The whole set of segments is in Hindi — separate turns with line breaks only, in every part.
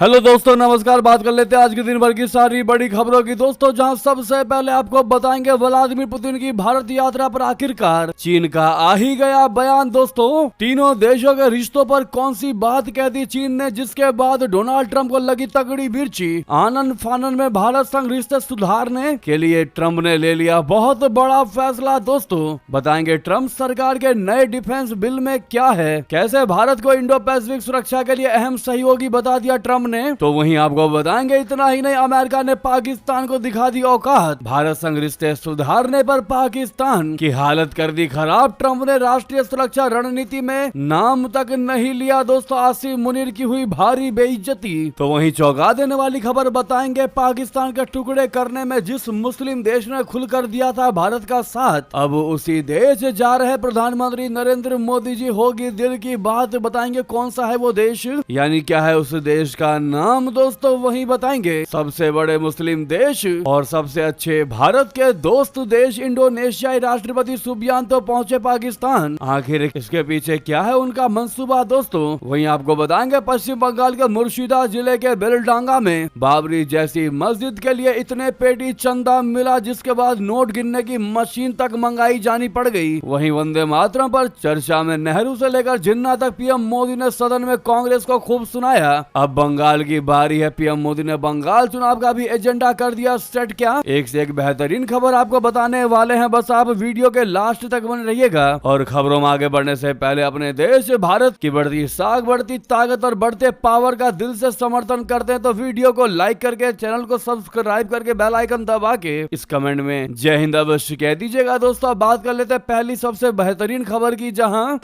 हेलो दोस्तों, नमस्कार। बात कर लेते हैं आज के दिन भर की सारी बड़ी खबरों की दोस्तों, जहां सबसे पहले आपको बताएंगे व्लादिमीर पुतिन की भारत यात्रा पर आखिरकार चीन का आ ही गया बयान। दोस्तों, तीनों देशों के रिश्तों पर कौन सी बात कह दी चीन ने, जिसके बाद डोनाल्ड ट्रंप को लगी तगड़ी मिर्ची। आनन फानन में भारत संग रिश्ते सुधारने के लिए ट्रंप ने ले लिया बहुत बड़ा फैसला। दोस्तों, बताएंगे ट्रंप सरकार के नए डिफेंस बिल में क्या है, कैसे भारत को इंडो पैसिफिक सुरक्षा के लिए अहम सहयोगी बता दिया ट्रंप ने। तो वहीं आपको बताएंगे इतना ही नहीं, अमेरिका ने पाकिस्तान को दिखा दी औकात, भारत संग रिश्ते सुधारने पर पाकिस्तान की हालत कर दी खराब। ट्रंप ने राष्ट्रीय सुरक्षा रणनीति में नाम तक नहीं लिया। दोस्तों, आसिम मुनीर की हुई भारी बेइज्जती। तो वहीं चौंका देने वाली खबर बताएंगे, पाकिस्तान के टुकड़े करने में जिस मुस्लिम देश ने खुलकर दिया था भारत का साथ, अब उसी देश जा रहे प्रधानमंत्री नरेंद्र मोदी जी। होगी दिल की बात, बताएंगे कौन सा है वो देश, यानी क्या है उस देश का नाम। दोस्तों, वही बताएंगे सबसे बड़े मुस्लिम देश और सबसे अच्छे भारत के दोस्त देश इंडोनेशियाई राष्ट्रपति सुबियांतो पहुंचे पाकिस्तान। आखिर इसके पीछे क्या है उनका मंसूबा। दोस्तों, वहीं आपको बताएंगे पश्चिम बंगाल के मुर्शिदा जिले के बेलडांगा में बाबरी जैसी मस्जिद के लिए इतने पेटी चंदा मिला, जिसके बाद नोट गिनने की मशीन तक मंगाई जानी पड़ गई। वहीं वंदे मातरम पर चर्चा में नेहरू से लेकर जिन्ना तक पीएम मोदी ने सदन में कांग्रेस को खूब सुनाया। अब बंगाल की बारी है, पीएम मोदी ने बंगाल चुनाव का भी एजेंडा कर दिया सेट। क्या एक से एक बेहतरीन खबर आपको बताने वाले हैं, बस आप वीडियो के लास्ट तक बने रहिएगा। और खबरों में आगे बढ़ने से पहले अपने देश भारत की बढ़ती साख, बढ़ती ताकत और बढ़ते पावर का दिल से समर्थन करते हैं तो वीडियो को लाइक करके, चैनल को सब्सक्राइब करके, बेल आइकन दबा के इस कमेंट में जय हिंद अवश्य कह दीजिएगा। दोस्तों, बात कर लेते हैं पहली सबसे बेहतरीन खबर की, जहां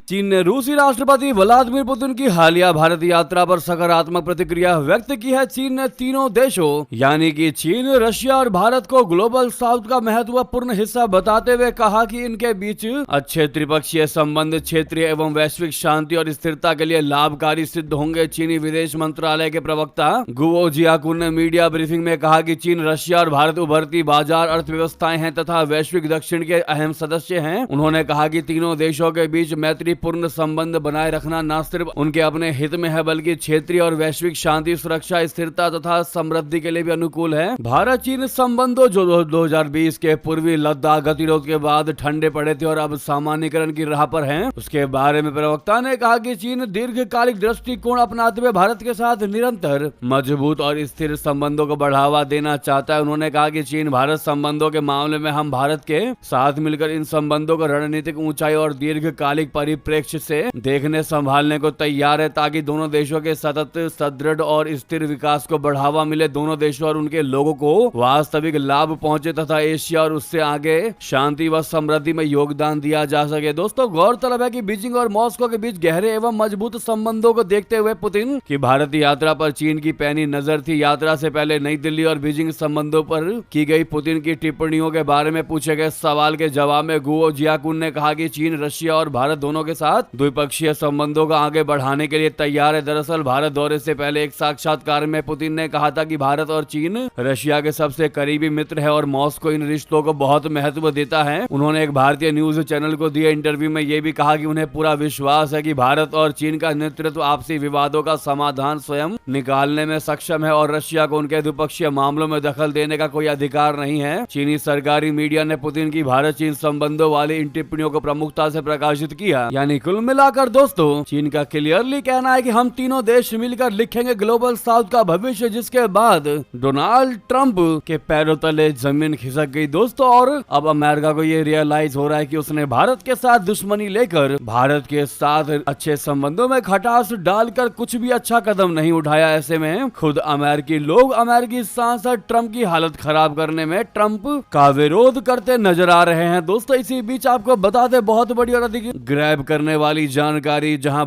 चीन ने रूसी राष्ट्रपति व्लादिमीर पुतिन की हालिया भारत यात्रा पर सकारात्मक प्रतिक्रिया व्यक्त की है। चीन ने तीनों देशों यानी कि चीन, रशिया और भारत को ग्लोबल साउथ का महत्वपूर्ण हिस्सा बताते हुए कहा कि इनके बीच अच्छे त्रिपक्षीय संबंध क्षेत्रीय एवं वैश्विक शांति और स्थिरता के लिए लाभकारी सिद्ध होंगे। चीनी विदेश मंत्रालय के प्रवक्ता गुओ जियाकुन ने मीडिया ब्रीफिंग में कहा कि चीन, रशिया और भारत उभरती बाजार अर्थव्यवस्थाएं हैं तथा वैश्विक दक्षिण के अहम सदस्य हैं। उन्होंने कहा कि तीनों देशों के बीच मैत्री पूर्ण संबंध बनाए रखना न सिर्फ उनके अपने हित में है, बल्कि क्षेत्रीय और वैश्विक शांति, सुरक्षा, स्थिरता तथा समृद्धि के लिए भी अनुकूल है। भारत चीन संबंधों जो 2020 के पूर्वी लद्दाख गतिरोध के बाद ठंडे पड़े थे और अब सामान्यकरण की राह पर हैं, उसके बारे में प्रवक्ता ने कहा कि चीन दीर्घकालिक दृष्टिकोण अपनाते हुए भारत के साथ निरंतर मजबूत और स्थिर संबंधों को बढ़ावा देना चाहता है। उन्होंने कहा कि चीन भारत संबंधों के मामले में हम भारत के साथ मिलकर इन संबंधों को रणनीतिक ऊंचाई और दीर्घकालिक परिप्रेक्ष्य से देखने संभालने को तैयार है, ताकि दोनों देशों के सतत, सुदृढ़ और स्थिर विकास को बढ़ावा मिले, दोनों देशों और उनके लोगों को वास्तविक लाभ पहुंचे तथा एशिया और उससे आगे शांति व समृद्धि में योगदान दिया जा सके। दोस्तों, गौरतलब है कि बीजिंग और मॉस्को के बीच गहरे एवं मजबूत संबंधों को देखते हुए पुतिन की भारत यात्रा पर चीन की पैनी नजर थी। यात्रा से पहले नई दिल्ली और बीजिंग संबंधों पर की गई पुतिन की टिप्पणियों के बारे में पूछे गए सवाल के जवाब में गुओ जियाकुन ने कहा कि चीन, रशिया और भारत दोनों के साथ द्विपक्षीय संबंधों को आगे बढ़ाने के लिए तैयार है। दरअसल भारत दौरे से पहले एक साक्षात्कार में पुतिन ने कहा था कि भारत और चीन रशिया के सबसे करीबी मित्र है और मॉस्को इन रिश्तों को बहुत महत्व देता है। उन्होंने एक भारतीय न्यूज चैनल को दिए इंटरव्यू में यह भी कहा कि उन्हें पूरा विश्वास है कि भारत और चीन का नेतृत्व आपसी विवादों का समाधान स्वयं निकालने में सक्षम है और रशिया को उनके द्विपक्षीय मामलों में दखल देने का कोई अधिकार नहीं है। चीनी सरकारी मीडिया ने पुतिन की भारत चीन संबंधों वाली इन टिप्पणियों को प्रमुखता से प्रकाशित किया। यानी कुल मिलाकर दोस्तों, चीन का क्लियरली कहना है कि हम तीनों देश मिलकर लिखेंगे ग्लोबल साउथ का भविष्य, जिसके बाद डोनाल्ड ट्रंप के पैरों तले जमीन खिसक गई दोस्तों। और अब अमेरिका को ये रियलाइज हो रहा है कि उसने भारत के साथ दुश्मनी लेकर भारत के साथ अच्छे संबंधों में खटास डालकर कुछ भी अच्छा कदम नहीं उठाया। ऐसे में खुद अमेरिकी लोग, अमेरिकी सांसद ट्रंप की हालत खराब करने में ट्रंप का विरोध करते नजर आ रहे हैं। दोस्तों, इसी बीच आपको बता दें बहुत बड़ी और अधिक ग्रैब करने वाली जानकारी, जहां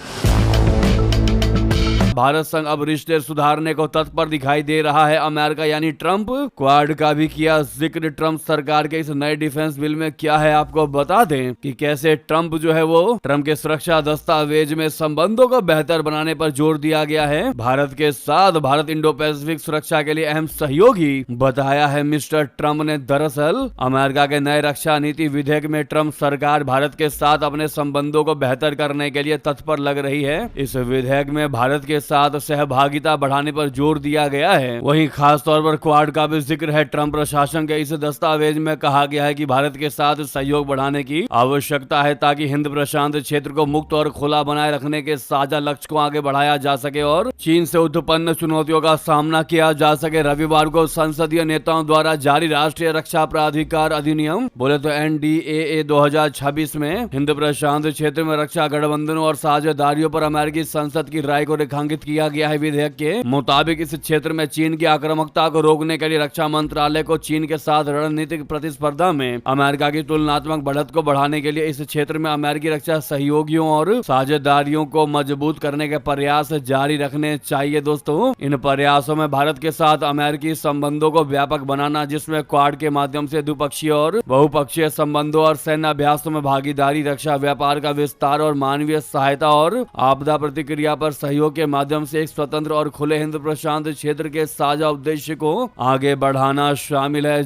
भारत संग अब रिश्ते सुधारने को तत्पर दिखाई दे रहा है अमेरिका यानी ट्रंप। क्वाड का भी किया जिक्र ट्रंप सरकार के इस नए डिफेंस बिल में। क्या है आपको बता दें कि कैसे ट्रंप जो है वो ट्रंप के सुरक्षा दस्तावेज में संबंधों को बेहतर बनाने पर जोर दिया गया है। भारत के साथ भारत इंडो पैसिफिक सुरक्षा के लिए अहम सहयोगी बताया है मिस्टर ट्रंप ने। दरअसल अमेरिका के नए रक्षा नीति विधेयक में ट्रंप सरकार भारत के साथ अपने संबंधों को बेहतर करने के लिए तत्पर लग रही है। इस विधेयक में भारत के साथ सहभागिता बढ़ाने पर जोर दिया गया है। वहीं खास तौर पर क्वाड का भी जिक्र है। ट्रंप प्रशासन के इस दस्तावेज में कहा गया है कि भारत के साथ सहयोग बढ़ाने की आवश्यकता है ताकि हिंद प्रशांत क्षेत्र को मुक्त और खुला बनाए रखने के साझा लक्ष्य को आगे बढ़ाया जा सके और चीन से उत्पन्न चुनौतियों का सामना किया जा सके। रविवार को संसदीय नेताओं द्वारा जारी राष्ट्रीय रक्षा प्राधिकार अधिनियम बोले तो NDAA 2026 में हिंद प्रशांत क्षेत्र में रक्षा गठबंधनों और साझेदारियों पर अमेरिकी संसद की राय को रेखांकित किया गया है। विधेयक के मुताबिक इस क्षेत्र में चीन की आक्रामकता को रोकने के लिए रक्षा मंत्रालय को चीन के साथ रणनीतिक प्रतिस्पर्धा में अमेरिका की तुलनात्मक बढ़त को बढ़ाने के लिए इस क्षेत्र में अमेरिकी रक्षा सहयोगियों और साझेदारियों को मजबूत करने के प्रयास जारी रखने चाहिए। दोस्तों, इन प्रयासों में भारत के साथ अमेरिकी संबंधों को व्यापक बनाना, जिसमें क्वाड के माध्यम से द्विपक्षीय और बहुपक्षीय संबंधों और सैन्य अभ्यासों में भागीदारी, रक्षा व्यापार का विस्तार और मानवीय सहायता और आपदा प्रतिक्रिया पर सहयोग के माध्यम से एक स्वतंत्र और खुले हिंद प्रशांत क्षेत्र के साझा उद्देश्य को आगे बढ़ाना शामिल है।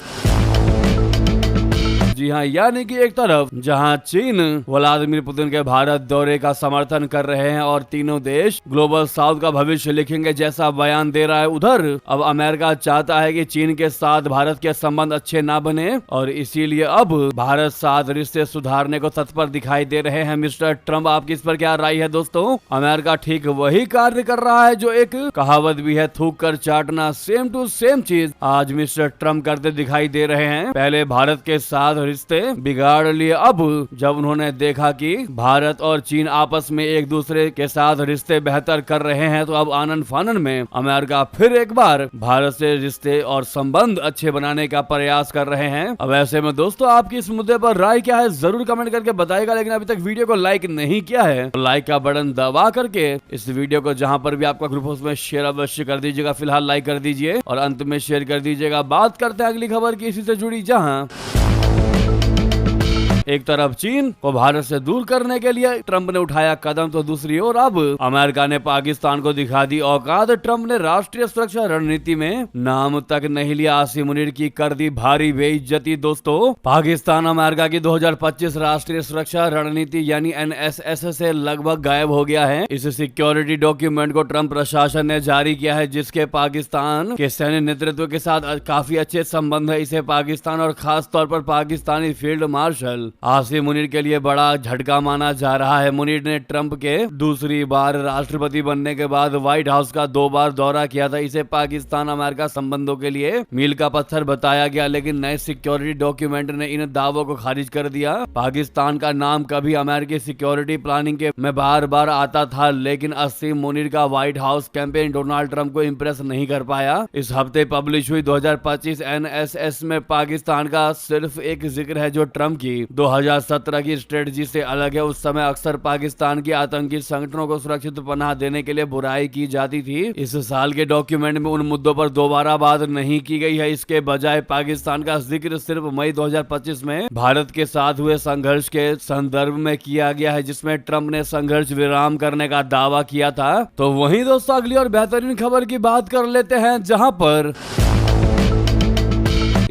जी हाँ, यानी कि एक तरफ जहां चीन व्लादिमीर पुतिन के भारत दौरे का समर्थन कर रहे हैं और तीनों देश ग्लोबल साउथ का भविष्य लिखेंगे जैसा बयान दे रहा है, उधर अब अमेरिका चाहता है कि चीन के साथ भारत के संबंध अच्छे ना बने और इसीलिए अब भारत साथ रिश्ते सुधारने को तत्पर दिखाई दे रहे हैं मिस्टर ट्रंप। आपकी इस पर क्या राय है दोस्तों? अमेरिका ठीक वही कार्य कर रहा है जो एक कहावत भी है, थूक कर चाटना, सेम टू सेम चीज आज मिस्टर ट्रंप करते दिखाई दे रहे हैं। पहले भारत के साथ रिश्ते बिगाड़ लिए, अब जब उन्होंने देखा कि भारत और चीन आपस में एक दूसरे के साथ रिश्ते बेहतर कर रहे हैं, तो अब आनन फानन में अमेरिका फिर एक बार भारत से रिश्ते और संबंध अच्छे बनाने का प्रयास कर रहे हैं। अब ऐसे में दोस्तों, आपकी इस मुद्दे पर राय क्या है जरूर कमेंट करके बताइएगा। लेकिन अभी तक वीडियो को लाइक नहीं किया है तो लाइक का बटन दबा करके इस वीडियो को जहां पर भी आपका ग्रुप हो उसमें शेयर अवश्य कर दीजिएगा। फिलहाल लाइक कर दीजिए और अंत में शेयर कर दीजिएगा। बात करते हैं अगली खबर की, इसी से जुड़ी, जहां एक तरफ चीन को भारत से दूर करने के लिए ट्रंप ने उठाया कदम, तो दूसरी ओर अब अमेरिका ने पाकिस्तान को दिखा दी औकात। ट्रंप ने राष्ट्रीय सुरक्षा रणनीति में नाम तक नहीं लिया, आसिम मुनीर की कर दी भारी बेइज्जती। दोस्तों, पाकिस्तान अमेरिका की 2025 राष्ट्रीय सुरक्षा रणनीति यानी NSS से लगभग गायब हो गया है। इस सिक्योरिटी डॉक्यूमेंट को ट्रंप प्रशासन ने जारी किया है, जिसके पाकिस्तान के सैन्य नेतृत्व के साथ काफी अच्छे संबंध है। इसे पाकिस्तान और खास तौर पर पाकिस्तानी फील्ड मार्शल आसिम मुनीर के लिए बड़ा झटका माना जा रहा है। मुनीर ने ट्रंप के दूसरी बार राष्ट्रपति बनने के बाद व्हाइट हाउस का 2 बार दौरा किया था। इसे पाकिस्तान अमेरिका संबंधों के लिए मील का पत्थर बताया गया, लेकिन नए सिक्योरिटी डॉक्यूमेंट ने इन दावों को खारिज कर दिया। पाकिस्तान का नाम कभी अमेरिकी सिक्योरिटी प्लानिंग के में बार बार आता था, लेकिन आसिम मुनीर का white house campaign Donald Trump को इम्प्रेस नहीं कर पाया। इस हफ्ते पब्लिश हुई 2025 NSS में पाकिस्तान का सिर्फ एक जिक्र है, जो ट्रंप की 2017 की स्ट्रेटजी से अलग है। उस समय अक्सर पाकिस्तान की आतंकी संगठनों को सुरक्षित पनाह देने के लिए बुराई की जाती थी। इस साल के डॉक्यूमेंट में उन मुद्दों पर दोबारा बात नहीं की गई है। इसके बजाय पाकिस्तान का जिक्र सिर्फ मई 2025 में भारत के साथ हुए संघर्ष के संदर्भ में किया गया है, जिसमें ट्रंप ने संघर्ष विराम करने का दावा किया था। तो वहीं दोस्तों, अगली और बेहतरीन खबर की बात कर लेते हैं, जहां पर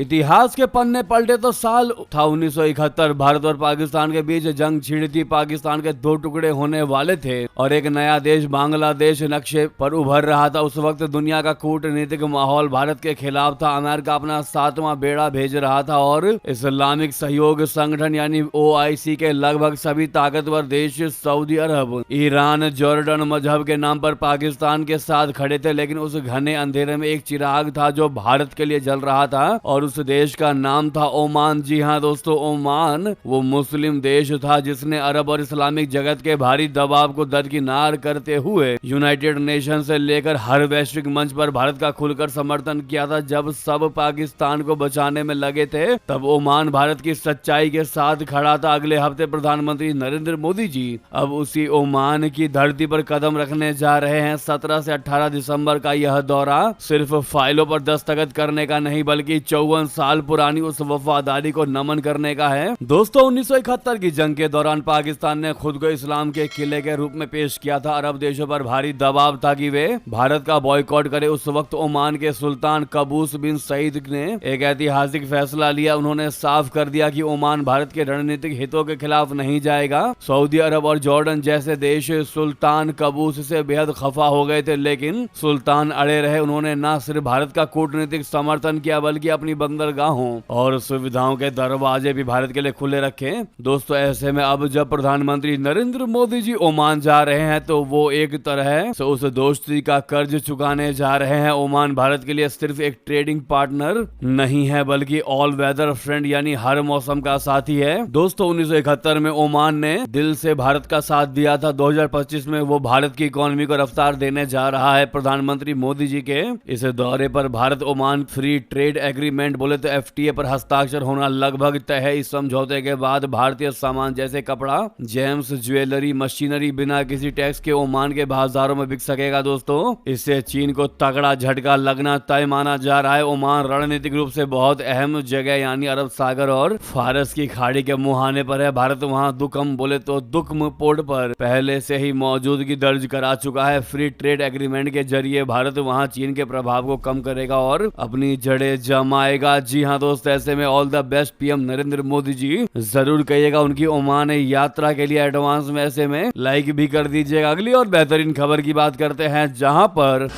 इतिहास के पन्ने पलटे तो साल था 1971। भारत और पाकिस्तान के बीच जंग छिड़ी थी। पाकिस्तान के 2 टुकड़े होने वाले थे और एक नया देश बांग्लादेश नक्शे पर उभर रहा था। उस वक्त दुनिया का कूटनीतिक माहौल भारत के खिलाफ था। अमेरिका अपना 7वां बेड़ा भेज रहा था और इस्लामिक सहयोग संगठन यानी OIC के लगभग सभी ताकतवर देश सऊदी अरब, ईरान, जॉर्डन मजहब के नाम पर पाकिस्तान के साथ खड़े थे। लेकिन उस घने अंधेरे में एक चिराग था जो भारत के लिए जल रहा था और उस देश का नाम था ओमान। जी हाँ दोस्तों, ओमान वो मुस्लिम देश था जिसने अरब और इस्लामिक जगत के भारी दबाव को दरकिनार करते हुए यूनाइटेड नेशन से लेकर हर वैश्विक मंच पर भारत का खुलकर समर्थन किया था। जब सब पाकिस्तान को बचाने में लगे थे तब ओमान भारत की सच्चाई के साथ खड़ा था। अगले हफ्ते प्रधानमंत्री नरेंद्र मोदी जी अब उसी ओमान की धरती पर कदम रखने जा रहे हैं। 17 से 18 दिसंबर का यह दौरा सिर्फ फाइलों पर दस्तखत करने का नहीं बल्कि 54 साल पुरानी उस वफादारी को नमन करने का है। दोस्तों 1971 की जंग के दौरान पाकिस्तान ने खुद को इस्लाम के किले के रूप में पेश किया था। अरब देशों पर भारी दबाव था कि वे भारत का बॉयकॉट करे। उस वक्त ओमान के सुल्तान कबूस बिन सईद ने एक ऐतिहासिक फैसला लिया। उन्होंने साफ कर दिया कि ओमान भारत के रणनीतिक हितों के खिलाफ नहीं जाएगा। सऊदी अरब और जॉर्डन जैसे देश सुल्तान कबूस से बेहद खफा हो गए थे, लेकिन सुल्तान अड़े रहे। उन्होंने न सिर्फ भारत का कूटनीतिक समर्थन किया बल्कि अपनी बंदरगाहों और सुविधाओं के दरवाजे भी भारत के लिए खुले रखे। दोस्तों ऐसे में अब जब प्रधानमंत्री नरेंद्र मोदी जी ओमान जा रहे हैं तो वो एक तरह से उस दोस्ती का कर्ज चुकाने जा रहे हैं। ओमान भारत के लिए सिर्फ एक ट्रेडिंग पार्टनर नहीं है बल्कि ऑल वेदर फ्रेंड यानी हर मौसम का साथी है। दोस्तों 1971 में ओमान ने दिल से भारत का साथ दिया था। 2025 में वो भारत की इकोनॉमी को रफ्तार देने जा रहा है। प्रधानमंत्री मोदी जी के इस दौरे पर Bharat Oman free trade agreement बोले तो FTA पर हस्ताक्षर होना लगभग तय है। इस समझौते के बाद भारतीय सामान जैसे कपड़ा, जेम्स, ज्वेलरी, मशीनरी बिना किसी टैक्स के ओमान के बाजारों में बिक सकेगा। दोस्तों इससे चीन को तगड़ा झटका लगना तय माना जा रहा है। ओमान रणनीतिक रूप से बहुत अहम जगह यानी अरब सागर और फारस की खाड़ी के मुहाने पर है। भारत वहां दुकम बोले तो दुकम पोर्ट पर पहले से ही मौजूदगी दर्ज करा चुका है। फ्री ट्रेड एग्रीमेंट के जरिए भारत वहां चीन के प्रभाव को कम करेगा और अपनी जड़ें जमाएगा। जी हाँ दोस्त, ऐसे में all the best PM Narendra Modi ji. जरूर कहिएगा उनकी ओमान यात्रा के लिए एडवांस में। ऐसे में लाइक भी कर दीजिएगा। अगली और बेहतरीन खबर की बात करते हैं जहां पर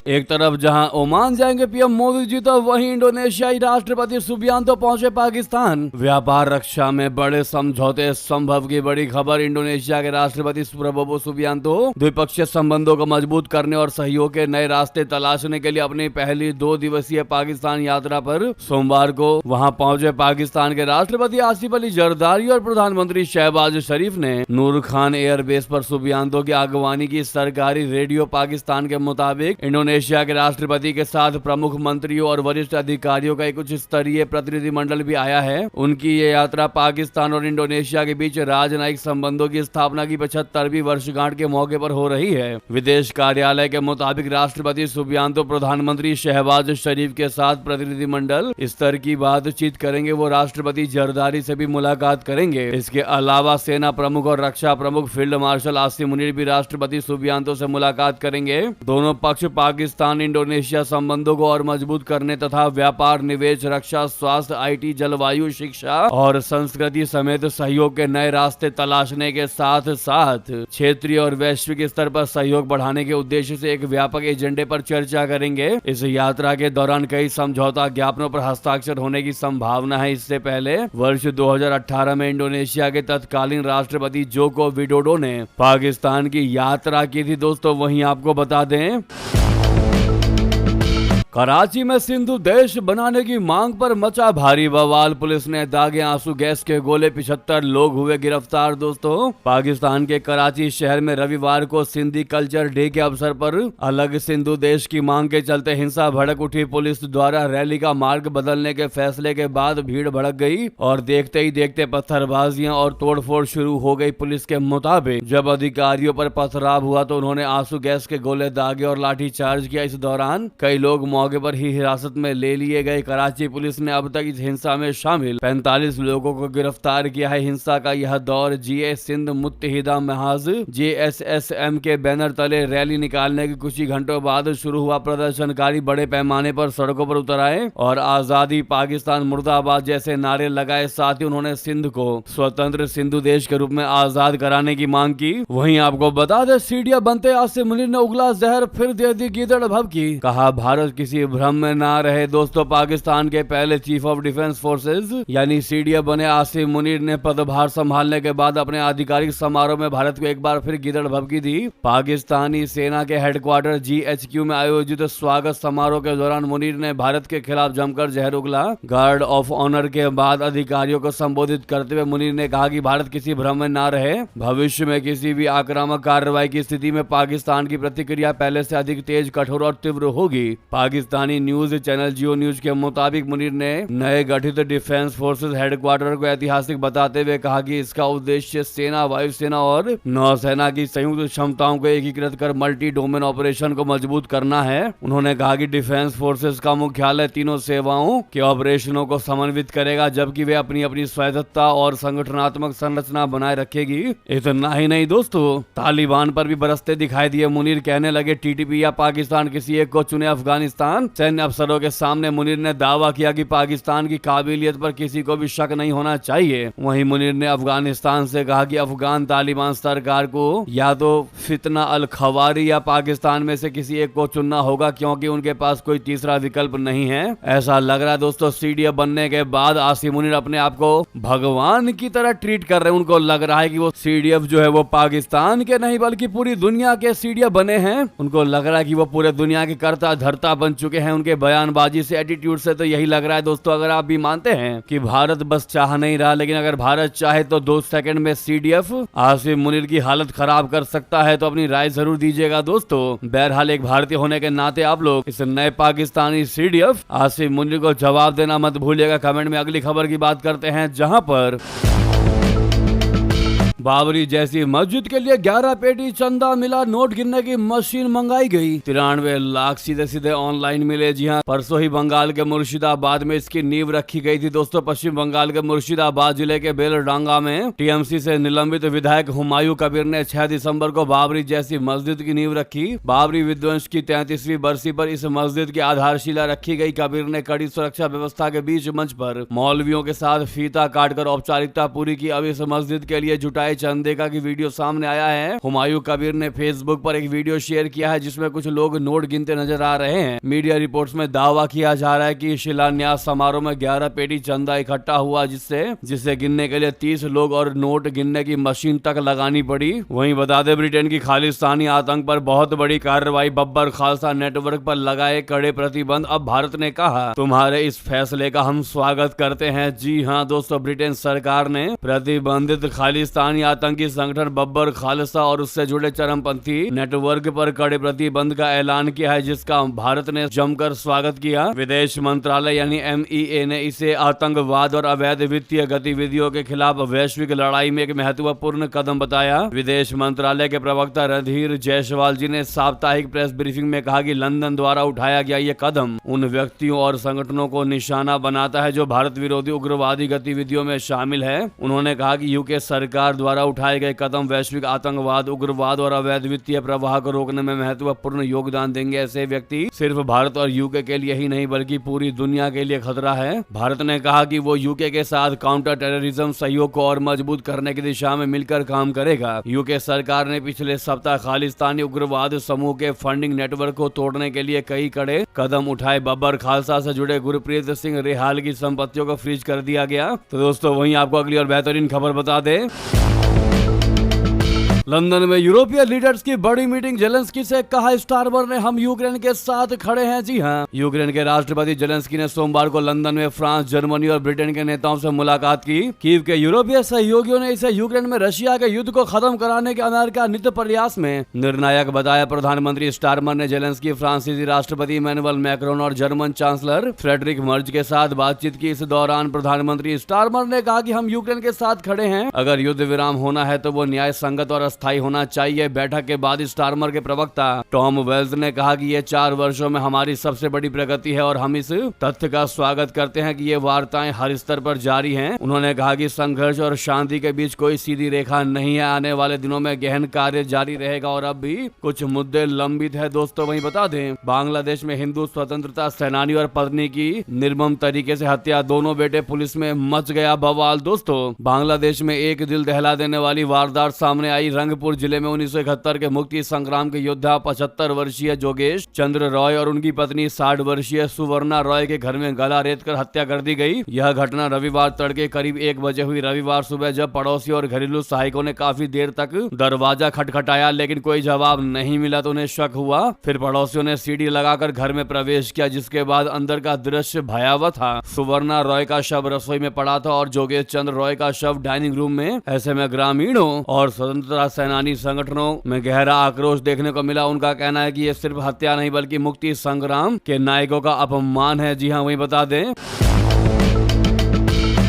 एक तरफ जहां ओमान जाएंगे PM मोदी जी तो वहीं इंडोनेशियाई राष्ट्रपति सुबियांतो पहुंचे पाकिस्तान। व्यापार रक्षा में बड़े समझौते संभव की बड़ी खबर। इंडोनेशिया के राष्ट्रपति प्रबोवो सुबियांतो द्विपक्षीय संबंधों को मजबूत करने और सहयोग के नए रास्ते तलाशने के लिए अपनी पहली 2 दिवसीय पाकिस्तान यात्रा पर सोमवार को वहां पहुंचे। पाकिस्तान के राष्ट्रपति आसिफ अली जरदारी और प्रधानमंत्री शहबाज शरीफ ने नूर खान एयरबेस पर सुबियांतो की अगवानी की। सरकारी रेडियो पाकिस्तान के मुताबिक इंडोनेशिया के राष्ट्रपति के साथ प्रमुख मंत्रियों और वरिष्ठ अधिकारियों का एक उच्च स्तरीय प्रतिनिधिमंडल भी आया है। उनकी ये यात्रा पाकिस्तान और इंडोनेशिया के बीच राजनयिक संबंधों की स्थापना की 75वीं वर्षगांठ के मौके पर हो रही है। विदेश कार्यालय के मुताबिक राष्ट्रपति सुबियांतो प्रधानमंत्री शहबाज शरीफ के साथ प्रतिनिधिमंडल स्तर की बातचीत करेंगे। वो राष्ट्रपति जरदारी से भी मुलाकात करेंगे। इसके अलावा सेना प्रमुख और रक्षा प्रमुख फील्ड मार्शल आसिम मुनीर भी राष्ट्रपति सुबियांतो से मुलाकात करेंगे। दोनों पक्ष पाकिस्तान इंडोनेशिया संबंधों को और मजबूत करने तथा व्यापार, निवेश, रक्षा, स्वास्थ्य, IT, जलवायु, शिक्षा और संस्कृति समेत सहयोग के नए रास्ते तलाशने के साथ साथ क्षेत्रीय और वैश्विक स्तर पर सहयोग बढ़ाने के उद्देश्य से एक व्यापक एजेंडे पर चर्चा करेंगे। इस यात्रा के दौरान कई समझौता ज्ञापनों पर हस्ताक्षर होने की संभावना है। इससे पहले वर्ष 2018 में इंडोनेशिया के तत्कालीन राष्ट्रपति जोको विडोडो ने पाकिस्तान की यात्रा की थी। दोस्तों वहीं आपको बता दें कराची में सिंधु देश बनाने की मांग पर मचा भारी बवाल। पुलिस ने दागे आंसू गैस के गोले, 75 लोग हुए गिरफ्तार। दोस्तों पाकिस्तान के कराची शहर में रविवार को सिंधी कल्चर डे के अवसर पर अलग सिंधु देश की मांग के चलते हिंसा भड़क उठी। पुलिस द्वारा रैली का मार्ग बदलने के फैसले के बाद भीड़ भड़क गई और देखते ही देखते पत्थरबाजियां और तोड़फोड़ शुरू हो गई। पुलिस के मुताबिक जब अधिकारियों पर पथराव हुआ तो उन्होंने आंसू गैस के गोले दागे और लाठी चार्ज किया। इस दौरान कई लोग मौके पर ही हिरासत में ले लिए गए। कराची पुलिस ने अब तक इस हिंसा में शामिल 45 लोगों को गिरफ्तार किया है। हिंसा का यह दौर GA सिंध मुत्तहिदा महाज JSSM के बैनर तले रैली निकालने के कुछ ही घंटों बाद शुरू हुआ। प्रदर्शनकारी बड़े पैमाने पर सड़कों पर उतर आए और आजादी, पाकिस्तान मुर्दाबाद जैसे नारे लगाए। साथ ही उन्होंने सिंध को स्वतंत्र सिंधु देश के रूप में आजाद कराने की मांग की। वहीं आपको बता दें सीढ़ियां बनते आसिम मुनीर ने उगला जहर फिर दे दी गीदड़ भभकी। कहा भारत किसी किसी भ्रम में ना रहे दोस्तों, पाकिस्तान के पहले चीफ ऑफ डिफेंस फोर्सेज यानी सीडीएफ बने आसिम मुनीर ने पदभार संभालने के बाद अपने आधिकारिक समारोह में भारत को एक बार फिर गिदड़ भभकी दी। पाकिस्तानी सेना के हेडक्वार्टर GHQ में आयोजित स्वागत समारोह के दौरान मुनीर ने भारत के खिलाफ जमकर जहर उगला। गार्ड ऑफ ऑनर के बाद अधिकारियों को संबोधित करते हुए मुनीर ने कहा कि भारत किसी भ्रम में ना रहे, भविष्य में किसी भी आक्रामक कार्रवाई की स्थिति में पाकिस्तान की प्रतिक्रिया पहले से अधिक तेज, कठोर और तीव्र होगी। पाकिस्तानी न्यूज चैनल जियो न्यूज के मुताबिक मुनीर ने नए गठित डिफेंस फोर्सेस हेडक्वार्टर को ऐतिहासिक बताते हुए कहा कि इसका उद्देश्य सेना, वायुसेना और नौसेना की संयुक्त क्षमताओं को एकीकृत कर मल्टी डोमेन ऑपरेशन को मजबूत करना है। उन्होंने कहा कि डिफेंस फोर्सेस का मुख्यालय तीनों सेवाओं के ऑपरेशनों को समन्वित करेगा, जबकि वे अपनी अपनी स्वायत्तता और संगठनात्मक संरचना बनाए रखेगी। इतना ही नहीं दोस्तों, तालिबान पर भी बरसते दिखाई दिए मुनीर। कहने लगे TTP या पाकिस्तान किसी एक को चुने। अफगानिस्तान सैन्य अफसरों के सामने मुनीर ने दावा किया कि पाकिस्तान की काबिलियत पर किसी को भी शक नहीं होना चाहिए। वहीं मुनीर ने अफगानिस्तान से कहा कि अफगान तालिबान सरकार को या तो फितना अल खवारी या पाकिस्तान में से किसी एक को चुनना होगा, क्योंकि उनके पास कोई तीसरा विकल्प नहीं है। ऐसा लग रहा है दोस्तों सीडीएफ बनने के बाद आसिम मुनीर अपने आप को भगवान की तरह ट्रीट कर रहे हैं। उनको लग रहा है कि वो सीडीएफ जो है वो पाकिस्तान के नहीं बल्कि पूरी दुनिया के सीडीएफ बने हैं। उनको लग रहा है कि वो पूरे दुनिया के कर्ता धर्ता बन चुके हैं। उनके बयानबाजी से, एटीट्यूड से तो यही लग रहा है दोस्तों। अगर आप भी मानते हैं कि भारत बस चाह नहीं रहा, लेकिन अगर भारत चाहे तो 2 सेकंड में सीडीएफ आसिम मुनीर की हालत खराब कर सकता है, तो अपनी राय जरूर दीजिएगा दोस्तों। बहरहाल एक भारतीय होने के नाते आप लोग इस नए पाकिस्तानी सीडीएफ आसिम मुनीर को जवाब देना मत भूलिएगा कमेंट में। अगली खबर की बात करते हैं, जहां पर बाबरी जैसी मस्जिद के लिए 11 पेटी चंदा मिला, नोट गिनने की मशीन मंगाई गई। 93 लाख सीधे सीधे ऑनलाइन मिले। जी हाँ, परसों ही बंगाल के मुर्शिदाबाद में इसकी नींव रखी गई थी दोस्तों। पश्चिम बंगाल के मुर्शिदाबाद जिले के बेलडांगा में टीएमसी से निलंबित विधायक हुमायूं कबीर ने 6 दिसंबर को बाबरी जैसी मस्जिद की नींव रखी। बाबरी विध्वंस की 33वीं बरसी पर इस मस्जिद की आधारशिला रखी गई। कबीर ने कड़ी सुरक्षा व्यवस्था के बीच मंच पर मौलवियों के साथ फीता काटकर औपचारिकता पूरी की। अब इस मस्जिद के लिए जुटाए चंदे का की वीडियो सामने आया है। हुमायूं कबीर ने फेसबुक पर एक वीडियो शेयर किया है जिसमें कुछ लोग नोट गिनते नजर आ रहे हैं। मीडिया रिपोर्ट्स में दावा किया जा रहा है कि शिलान्यास समारोह में 11 पेटी चंदा इकट्ठा हुआ, जिसे गिनने के लिए 30 लोग और नोट गिनने की मशीन तक लगानी पड़ी। वहीं बता दें, ब्रिटेन की खालिस्तानी आतंक पर बहुत बड़ी कार्रवाई, बब्बर खालसा नेटवर्क पर लगाए कड़े प्रतिबंध। अब भारत ने कहा तुम्हारे इस फैसले का हम स्वागत करते हैं। जी हाँ दोस्तों, ब्रिटेन सरकार ने प्रतिबंधित खालिस्तानी आतंकी संगठन बब्बर खालसा और उससे जुड़े चरमपंथी नेटवर्क पर कड़े प्रतिबंध का ऐलान किया है, जिसका भारत ने जमकर स्वागत किया। विदेश मंत्रालय यानी MEA ने इसे आतंकवाद और अवैध वित्तीय गतिविधियों के खिलाफ वैश्विक लड़ाई में एक महत्वपूर्ण कदम बताया। विदेश मंत्रालय के प्रवक्ता रणधीर जायसवाल जी ने साप्ताहिक प्रेस ब्रीफिंग में कहा कि लंदन द्वारा उठाया गया ये कदम उन व्यक्तियों और संगठनों को निशाना बनाता है जो भारत विरोधी उग्रवादी गतिविधियों में शामिल है। उन्होंने कहा कि यूके सरकार द्वारा उठाए गए कदम वैश्विक आतंकवाद, उग्रवाद और अवैध वित्तीय प्रवाह को रोकने में महत्वपूर्ण योगदान देंगे। ऐसे व्यक्ति सिर्फ भारत और यूके के लिए ही नहीं बल्कि पूरी दुनिया के लिए खतरा है। भारत ने कहा कि वो यूके के साथ काउंटर टेररिज्म सहयोग को और मजबूत करने की दिशा में मिलकर काम करेगा। यूके सरकार ने पिछले सप्ताह खालिस्तानी उग्रवाद समूह के फंडिंग नेटवर्क को तोड़ने के लिए कई कड़े कदम उठाए। बब्बर खालसा से जुड़े गुरप्रीत सिंह रेहाल की संपत्तियों को फ्रीज कर दिया गया। तो दोस्तों वहीं आपको अगली और बेहतरीन खबर बता दें, लंदन में यूरोपीय लीडर्स की बड़ी मीटिंग। जेलेंस्की से कहा स्टारमर ने हम यूक्रेन के साथ खड़े हैं। जी हां, यूक्रेन के राष्ट्रपति जेलेंस्की ने सोमवार को लंदन में फ्रांस, जर्मनी और ब्रिटेन के नेताओं से मुलाकात की। कीव के यूरोपीय सहयोगियों ने इसे यूक्रेन में रशिया के युद्ध को खत्म कराने के अमेरिका नित प्रयास में निर्णायक बताया। प्रधानमंत्री स्टारमर ने जेलेंस्की, फ्रांसीसी राष्ट्रपति इमैनुअल मैक्रोन और जर्मन चांसलर फ्रेडरिक मर्ज के साथ बातचीत की। इस दौरान प्रधानमंत्री स्टारमर ने कहा कि हम यूक्रेन के साथ खड़े हैं। अगर युद्ध विराम होना है तो वो न्याय संगत और स्थायी होना चाहिए। बैठक के बाद स्टारमर के प्रवक्ता टॉम वेल्स ने कहा कि ये 4 वर्षों में हमारी सबसे बड़ी प्रगति है और हम इस तथ्य का स्वागत करते हैं कि ये वार्ताएं हर स्तर पर जारी हैं। उन्होंने कहा कि संघर्ष और शांति के बीच कोई सीधी रेखा नहीं है। आने वाले दिनों में गहन कार्य जारी रहेगा और अब भी कुछ मुद्दे लंबित है। दोस्तों वहीं बता दें, बांग्लादेश में हिंदू स्वतंत्रता सेनानी और पत्नी की निर्मम तरीके से हत्या, दोनों बेटे पुलिस में मच गया बवाल। दोस्तों बांग्लादेश में एक दिल दहला देने वाली वारदात सामने आई। रंगपुर जिले में 1971 के मुक्ति संग्राम के योद्धा 75 वर्षीय जोगेश चंद्र रॉय और उनकी पत्नी 60 वर्षीय सुवर्णा रॉय के घर में गला रेत कर हत्या कर दी गई। यह घटना रविवार तड़के करीब 1 बजे हुई। रविवार सुबह जब पड़ोसी और घरेलू सहायकों ने काफी देर तक दरवाजा खटखटाया लेकिन कोई जवाब नहीं मिला तो उन्हें शक हुआ। फिर पड़ोसियों ने सीढ़ी लगाकर घर में प्रवेश किया, जिसके बाद अंदर का दृश्य भयावह था। सुवर्णा रॉय का शव रसोई में पड़ा था और जोगेश चंद्र रॉय का शव डाइनिंग रूम में। ऐसे में ग्रामीणों और स्वतंत्रता सेनानी संगठनों में गहरा आक्रोश देखने को मिला। उनका कहना है कि ये सिर्फ हत्या नहीं बल्कि मुक्ति संग्राम के नायकों का अपमान है। जी हाँ, वही बता दें,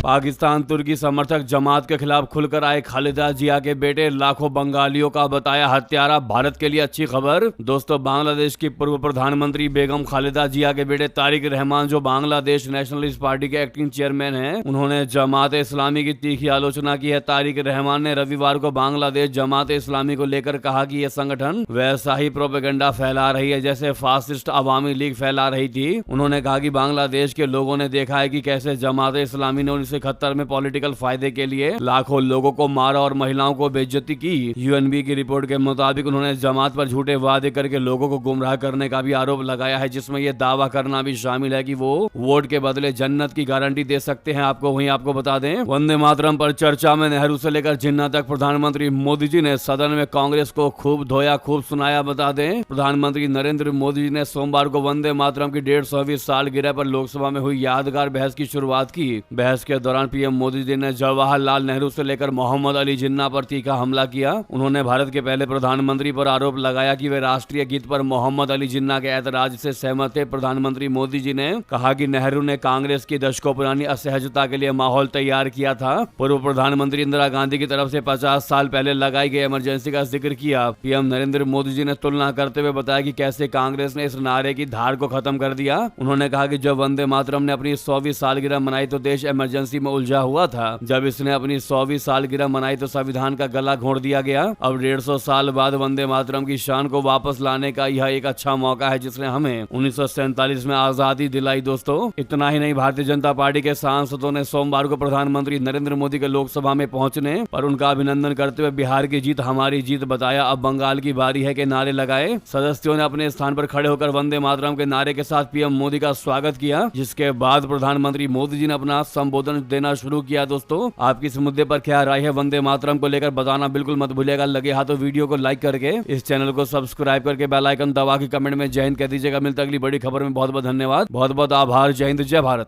पाकिस्तान तुर्की समर्थक जमात के खिलाफ खुलकर आए खालिदा जिया के बेटे लाखों बंगालियों का बताया हत्यारा। भारत के लिए अच्छी खबर। दोस्तों, बांग्लादेश की पूर्व प्रधानमंत्री बेगम खालिदा जिया के बेटे तारिक रहमान, जो बांग्लादेश नेशनलिस्ट पार्टी के एक्टिंग चेयरमैन हैं, उन्होंने जमात इस्लामी की तीखी आलोचना की है। तारिक रहमान ने रविवार को बांग्लादेश जमात इस्लामी को लेकर कहा कि यह संगठन वैसा ही प्रोपेगेंडा फैला रही है जैसे फासिस्ट अवामी लीग फैला रही थी। उन्होंने कहा कि बांग्लादेश के लोगों ने देखा है कि कैसे जमात इस्लामी ने 1971 में पॉलिटिकल फायदे के लिए लाखों लोगों को मारा और महिलाओं को बेइज्जती की। यूएनबी की रिपोर्ट के मुताबिक उन्होंने जमात पर झूठे वादे करके लोगों को गुमराह करने का भी आरोप लगाया है, जिसमें यह दावा करना भी शामिल है कि वो वोट के बदले जन्नत की गारंटी दे सकते हैं आपको। वहीं आपको बता दें, वंदे मातरम पर चर्चा में नेहरू से लेकर जिन्ना तक प्रधानमंत्री मोदी जी ने सदन में कांग्रेस को खूब धोया खूब सुनाया। बता दें, प्रधानमंत्री नरेंद्र मोदी जी ने सोमवार को वंदे मातरम की 150वीं सालगिरह पर लोकसभा में हुई यादगार बहस की शुरुआत की। बहस के दौरान पीएम मोदी जी ने जवाहरलाल नेहरू से लेकर मोहम्मद अली जिन्ना पर तीखा हमला किया। उन्होंने भारत के पहले प्रधानमंत्री पर आरोप लगाया कि वे राष्ट्रीय गीत पर मोहम्मद अली जिन्ना के ऐतराज से सहमत थे। प्रधानमंत्री मोदी जी ने कहा कि नेहरू ने कांग्रेस की दशकों पुरानी असहजता के लिए माहौल तैयार किया था। पूर्व प्रधानमंत्री इंदिरा गांधी की तरफ से 50 साल पहले लगाई गई इमरजेंसी का जिक्र किया। पीएम नरेंद्र मोदी जी ने तुलना करते हुए बताया कि कैसे कांग्रेस ने इस नारे की धार को खत्म कर दिया। उन्होंने कहा कि जब वंदे मातरम ने अपनी 100वीं सालगिरह मनाई तो देश इमरजेंसी में उलझा हुआ था। जब इसने अपनी 100वीं सालगिरह मनाई तो संविधान का गला घोंट दिया गया। अब 150 साल बाद वंदे मातरम की शान को वापस लाने का यह एक अच्छा मौका है जिसने हमें 1947 में आजादी दिलाई। दोस्तों, इतना ही नहीं, भारतीय जनता पार्टी के सांसदों ने सोमवार को प्रधानमंत्री नरेंद्र मोदी के लोकसभा में पहुंचने पर उनका अभिनंदन करते हुए बिहार की जीत हमारी जीत बताया। अब बंगाल की बारी है के नारे लगाए। सदस्यों ने अपने स्थान पर खड़े होकर वंदे मातरम के नारे के साथ पीएम मोदी का स्वागत किया, जिसके बाद प्रधानमंत्री मोदी जी ने अपना संबोधन देना शुरू किया। दोस्तों, आपकी इस मुद्दे पर क्या राय है वंदे मातरम को लेकर बताना बिल्कुल मत भूलिएगा। लगे हाथों वीडियो को लाइक करके इस चैनल को सब्सक्राइब करके बेल आइकन दबा के कमेंट में जय हिंद कह दीजिएगा। मिलता अगली बड़ी खबर में। बहुत बहुत धन्यवाद, बहुत बहुत आभार। जय हिंद, जय भारत।